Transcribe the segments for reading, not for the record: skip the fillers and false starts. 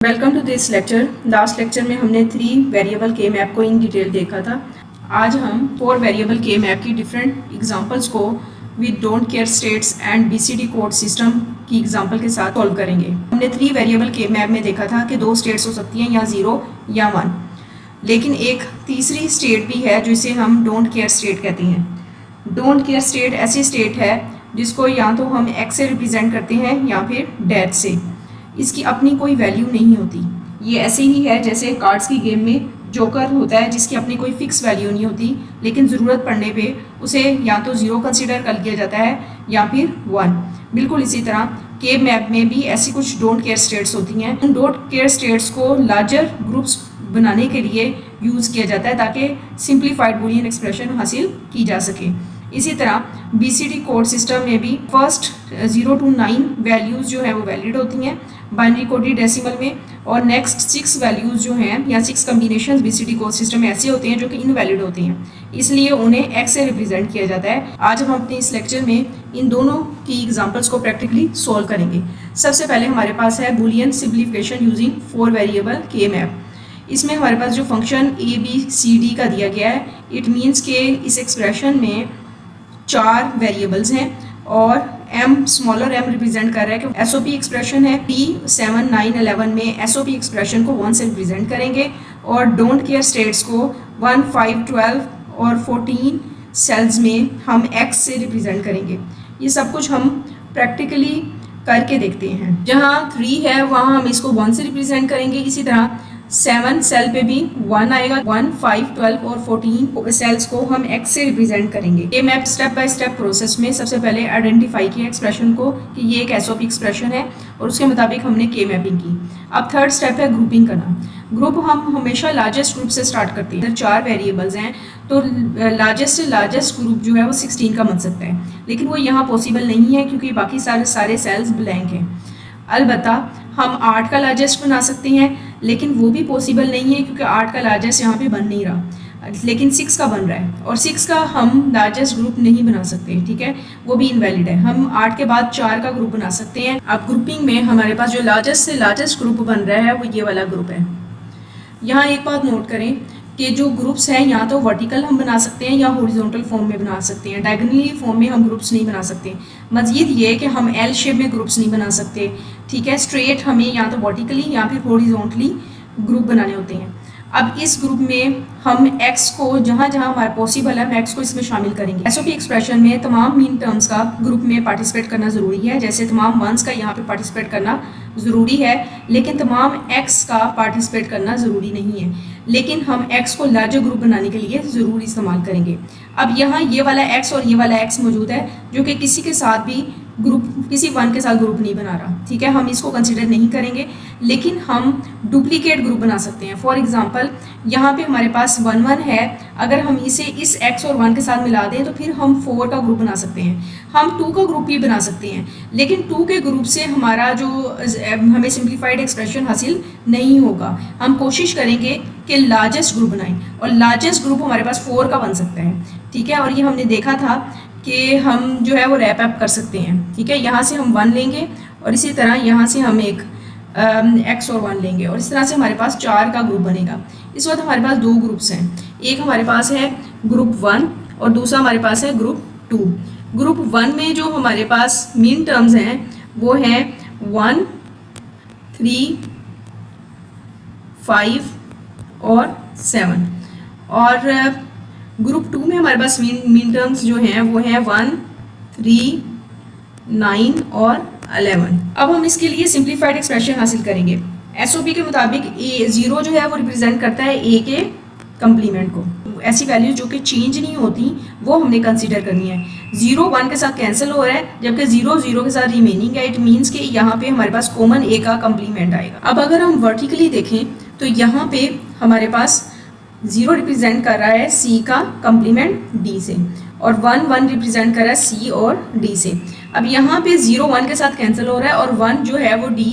Welcome to this lecture. Last lecture में हमने 3 variable के मैप को इन डिटेल देखा था। आज हम 4 वेरिएबल के मैप की डिफरेंट एग्जांपल्स को with don't care states and BCD code system की एग्जांपल के साथ सॉल्व करेंगे। हमने 3 वेरिएबल के मैप में देखा था कि 2 स्टेट्स हो सकती हैं, या 0 या 1, लेकिन एक तीसरी स्टेट भी है जिसे हम डोंट केयर स्टेट कहते हैं। डोंट केयर स्टेट ऐसी स्टेट है जिसको या तो हम एक्स से रिप्रेजेंट करते हैं या फिर डैट से। इसकी अपनी कोई वैल्यू नहीं होती। ये ऐसे ही है जैसे कार्ड्स की गेम में जोकर होता है जिसकी अपनी कोई फिक्स वैल्यू नहीं होती, लेकिन ज़रूरत पड़ने पे उसे या तो 0 कंसीडर कर लिया जाता है या फिर 1। बिल्कुल इसी तरह के मैप में भी ऐसी कुछ डोंट केयर स्टेट्स होती हैं। उन डोंट केयर स्टेट्स को लार्जर ग्रुप्स बनाने के लिए यूज़ किया जाता है ताकि सिंप्लीफाइड बूलियन एक्सप्रेशन हासिल की जा सके। इसी तरह बीसीडी कोड सिस्टम में भी फर्स्ट 0 to 9 वैल्यूज़ जो है वो वैलिड होती हैं बाइनरी कोडेड डेसिमल में, और नेक्स्ट 6 वैल्यूज़ जो हैं या 6 कम्बिनेशन बीसीडी कोड सिस्टम में ऐसे होते हैं जो कि इनवैलिड होते हैं, इसलिए उन्हें एक्स से रिप्रेजेंट किया जाता है। आज हम अपने इस लेक्चर में इन दोनों की एग्जांपल्स को प्रैक्टिकली सॉल्व करेंगे। सबसे पहले हमारे पास है बूलियन सिम्प्लीफिकेशन यूजिंग 4 वेरिएबल के मैप। इसमें हमारे पास जो फंक्शन ABCD का दिया गया है, इट मीन्स के इस एक्सप्रेशन में 4 वेरिएबल्स हैं और m स्मॉलर m रिप्रेजेंट कर रहा है कि एसओपी एक्सप्रेशन है। p 7 9 11 में एसओपी एक्सप्रेशन को 1 से रिप्रेजेंट करेंगे और डोंट केयर स्टेट्स को 1 5 12 और 14 सेल्स में हम x से रिप्रेजेंट करेंगे। ये सब कुछ हम प्रैक्टिकली करके देखते हैं। जहाँ 3 है वहाँ हम इसको 1 से रिप्रेजेंट करेंगे। इसी तरह 7 सेल पे भी 1 आएगा। 1 5 12 और 14 सेल्स को हम x से रिप्रेजेंट करेंगे। ये map step by step process में सबसे पहले आइडेंटिफाई किया एक्सप्रेशन को कि ये एक एसओपी एक्सप्रेशन है और उसके मुताबिक हमने के मैपिंग की। अब थर्ड स्टेप है ग्रुपिंग करना। ग्रुप हम हमेशा लार्जेस्ट ग्रुप से स्टार्ट करते हैं। 4 वेरिएबल्स हैं तो लार्जेस्ट से लार्जेस्ट ग्रुप जो है वो 16 का बन सकता है, लेकिन वो यहाँ पॉसिबल नहीं है क्योंकि बाकी सारे सेल्स ब्लैंक हैं। अलबत्ता हम 8 का लार्जेस्ट बना सकते हैं, लेकिन वो भी पॉसिबल नहीं है क्योंकि 8 का लार्जेस्ट यहाँ पे बन नहीं रहा, लेकिन 6 का बन रहा है और 6 का हम लार्जेस्ट ग्रुप नहीं बना सकते। ठीक है, वो भी इनवैलिड है। हम 8 के बाद 4 का ग्रुप बना सकते हैं। अब ग्रुपिंग में हमारे पास जो लार्जेस्ट से लार्जेस्ट ग्रुप बन रहा है वो ये वाला ग्रुप है। यहाँ एक बात नोट करें कि जो ग्रुप्स हैं या तो वर्टिकल हम बना सकते हैं या हॉरिजॉन्टल फॉर्म में बना सकते हैं। डायगोनली फॉर्म में हम ग्रुप्स नहीं बना सकते। मज़ीद ये है कि हम एल शेप में ग्रुप्स नहीं बना सकते। ठीक है, स्ट्रेट हमें या तो वर्टिकली या फिर हॉरिजॉन्टली ग्रुप बनाने होते हैं। अब इस ग्रुप में हम x को जहाँ जहाँ हमारा पॉसिबल है हम x को इसमें शामिल करेंगे। एसओपी एक्सप्रेशन में तमाम मीन टर्म्स का ग्रुप में पार्टिसिपेट करना ज़रूरी है, जैसे तमाम वंस का यहाँ पे पार्टिसिपेट करना ज़रूरी है, लेकिन तमाम x का पार्टिसिपेट करना ज़रूरी नहीं है। लेकिन हम x को लार्जर ग्रुप बनाने के लिए ज़रूर इस्तेमाल करेंगे। अब यहाँ ये वाला x और ये वाला x मौजूद है जो कि किसी के साथ भी ग्रुप, किसी वन के साथ ग्रुप नहीं बना रहा। ठीक है, हम इसको कंसिडर नहीं करेंगे, लेकिन हम डुप्लीकेट ग्रुप बना सकते हैं। फॉर एग्जांपल यहाँ पे हमारे पास 1 1 है, अगर हम इसे इस x और 1 के साथ मिला दें तो फिर हम 4 का ग्रुप बना सकते हैं। हम 2 का ग्रुप भी बना सकते हैं, लेकिन 2 के ग्रुप से हमारा जो हमें सिंप्लीफाइड एक्सप्रेशन हासिल नहीं होगा। हम कोशिश करेंगे कि लार्जेस्ट ग्रुप बनाएं और लार्जेस्ट ग्रुप हमारे पास 4 का बन सकता है। ठीक है, और ये हमने देखा था कि हम जो है वो रैप अप कर सकते हैं। ठीक है, यहाँ से हम 1 लेंगे और इसी तरह यहाँ से हम एक x और 1 लेंगे और इस तरह से हमारे पास 4 का ग्रुप बनेगा। इस वक्त हमारे पास 2 ग्रुप्स हैं, एक हमारे पास है ग्रुप 1 और दूसरा हमारे पास है ग्रुप 2। ग्रुप 1 में जो हमारे पास मीन टर्म्स हैं वो हैं 1 3 5 और 7, और ग्रुप 2 में हमारे पास मीन टर्म्स जो हैं वो हैं 1 3 9 और 11। अब हम इसके लिए सिंप्लीफाइड एक्सप्रेशन हासिल करेंगे। एसओपी के मुताबिक A0 जो है वो रिप्रेजेंट करता है A के कंप्लीमेंट को। ऐसी वैल्यूज जो कि चेंज नहीं होती वो हमने कंसीडर करनी है। 0 1 के साथ कैंसिल हो रहा है जबकि 0 0 के साथ रिमेनिंग है। इट मीन्स कि यहाँ पे हमारे पास कॉमन A का कंप्लीमेंट आएगा। अब अगर हम वर्टिकली देखें तो यहाँ पे हमारे पास 0 रिप्रेजेंट कर रहा है C का कंप्लीमेंट D से और 1 1 रिप्रेजेंट कर रहा है C और D से। अब यहाँ पे 0 1 के साथ कैंसिल हो रहा है और 1 जो है वो D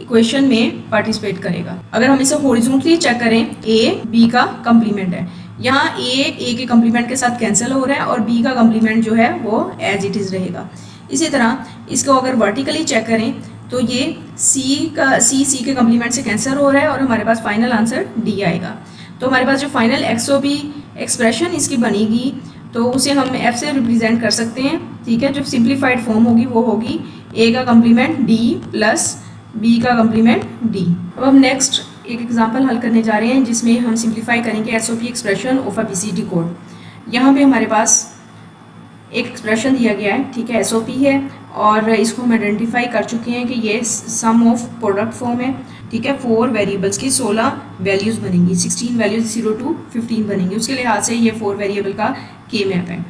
इक्वेशन में पार्टिसिपेट करेगा। अगर हम इसे हॉरिजॉन्टली चेक करें, A B का कंप्लीमेंट है। यहाँ A के कंप्लीमेंट के साथ कैंसिल हो रहा है और B का कंप्लीमेंट जो है वो एज इट इज़ रहेगा। इसी तरह इसको अगर वर्टिकली चेक करें तो ये सी के कम्प्लीमेंट से कैंसिल हो रहा है और हमारे पास फाइनल आंसर डी आएगा। तो हमारे पास जो फाइनल XOP एक्सप्रेशन इसकी बनेगी तो उसे हम F से रिप्रेजेंट कर सकते हैं, ठीक है। जो सिंप्लीफाइड फॉर्म होगी वो होगी A का कम्प्लीमेंट D प्लस B का कम्प्लीमेंट D। अब हम नेक्स्ट एक एग्जांपल हल करने जा रहे हैं जिसमें हम सिंप्लीफाई करेंगे SOP expression of a BCD code. यहाँ पे हमारे पास एक एक्सप्रेशन दिया गया है, ठीक है, SOP है और इसको हम आइडेंटिफाई कर चुके हैं कि ये सम ऑफ प्रोडक्ट फॉर्म है, ठीक है। 4 वेरिएबल्स की 16 वैल्यूज़ बनेंगी, 16 वैल्यूज 0 to 15 बनेंगी। उसके लिहाज से ये 4 वेरिएबल का के मैप है,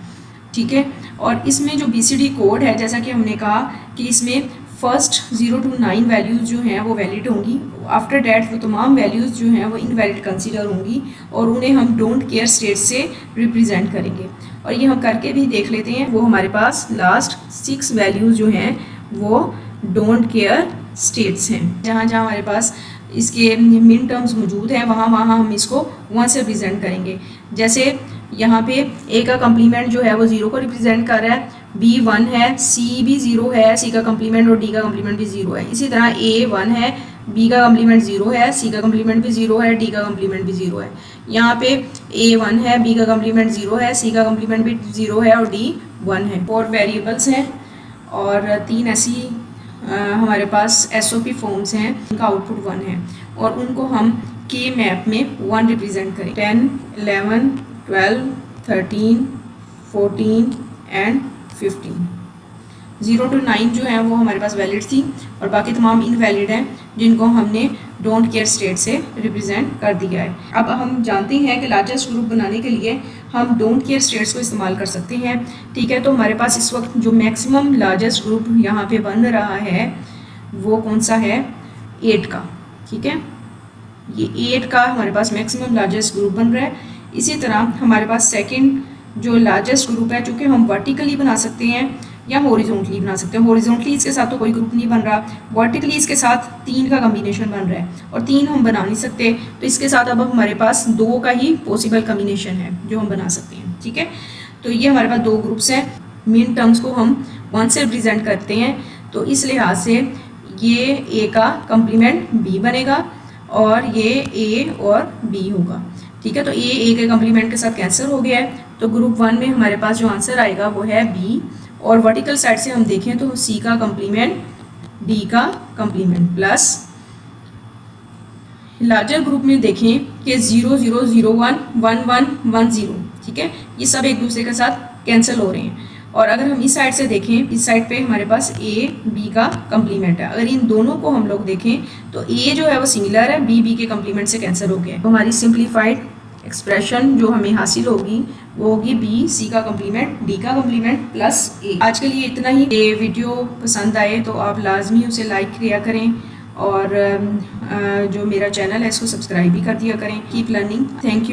ठीक है। और इसमें जो BCD कोड है, जैसा कि हमने कहा कि इसमें फर्स्ट 0 to 9 वैल्यूज़ जो हैं वो वैलिड होंगी, आफ्टर डैट वो तमाम वैल्यूज़ जो हैं वो इनवैलिड कंसीडर होंगी और उन्हें हम डोंट केयर स्टेट से रिप्रेजेंट करेंगे। और ये हम करके भी देख लेते हैं। वो हमारे पास लास्ट 6 वैल्यूज़ जो हैं वो डोंट केयर स्टेट्स हैं। जहाँ जहाँ हमारे पास इसके मिन टर्म्स मौजूद हैं वहाँ वहाँ हम इसको 1 से रिप्रेजेंट करेंगे। जैसे यहाँ पे A का कम्प्लीमेंट जो है वो 0 को रिप्रेजेंट कर रहा है, B 1 है, C भी 0 है, C का कम्प्लीमेंट और D का कम्प्लीमेंट भी 0 है। इसी तरह A 1 है, B का कम्प्लीमेंट 0 है, C का कम्प्लीमेंट भी 0 है, D का कम्प्लीमेंट भी 0 है। यहाँ पे A 1 है, B का कम्प्लीमेंट 0 है, C का कम्प्लीमेंट भी 0 है और D 1 है। 4 वेरिएबल्स हैं और 3 ऐसी हमारे पास SOP फॉर्म्स हैं जिनका आउटपुट 1 है और उनको हम के मैप में 1 रिप्रेजेंट करें। 10, 11, 12, 13, 14 एंड 15। 0 to 9 जो है वो हमारे पास वैलिड थी और बाकी तमाम इनवैलिड हैं जिनको हमने डोंट केयर स्टेट से रिप्रेजेंट कर दिया है। अब हम जानते हैं कि लार्जेस्ट ग्रुप बनाने के लिए हम डोंट केयर स्टेट्स को इस्तेमाल कर सकते हैं, ठीक है। तो हमारे पास इस वक्त जो मैक्सिमम लार्जेस्ट ग्रुप यहाँ पे बन रहा है वो कौन सा है, 8 का, ठीक है। ये 8 का हमारे पास मैक्सिमम लार्जेस्ट ग्रुप बन रहा है। इसी तरह हमारे पास सेकंड जो लार्जेस्ट ग्रुप है, चूँकि हम वर्टिकली बना सकते हैं या हॉरिजॉन्टली बना सकते हैं। हॉरिजॉन्टली इसके साथ तो कोई ग्रुप नहीं बन रहा, वर्टिकली इसके साथ 3 का कम्बिनेशन बन रहा है और 3 हम बना नहीं सकते, तो इसके साथ अब हमारे पास 2 का ही पॉसिबल कम्बिनेशन है जो हम बना सकते हैं, ठीक है। तो ये हमारे पास 2 ग्रुप्स हैं। मिन टर्म्स को हम 1 से रिप्रेजेंट करते हैं, तो इस लिहाज से ये A का कम्प्लीमेंट B बनेगा और ये A और B होगा, ठीक है। तो A के कम्प्लीमेंट के साथ कैंसिल हो गया है, तो ग्रुप 1 में हमारे पास जो आंसर आएगा वो है B। और वर्टिकल साइड से हम देखें तो C का कम्प्लीमेंट D का कम्प्लीमेंट प्लस लार्जर ग्रुप में देखें कि 0 0 0 1 1 1 1 0, ठीक है। ये सब एक दूसरे के साथ कैंसिल हो रहे हैं। और अगर हम इस साइड से देखें, इस साइड पे हमारे पास A B का कम्प्लीमेंट है। अगर इन दोनों को हम लोग देखें तो A जो है वो सिमिलर है, B के कम्प्लीमेंट से कैंसिल हो गया है। तो हमारी सिंप्लीफाइड एक्सप्रेशन जो हमें हासिल होगी वो होगी B C का कम्प्लीमेंट D का कम्प्लीमेंट प्लस A। आज के लिए इतना ही। ये वीडियो पसंद आए तो आप लाजमी उसे लाइक किया करें और जो मेरा चैनल है इसको सब्सक्राइब भी कर दिया करें। Keep learning. Thank you.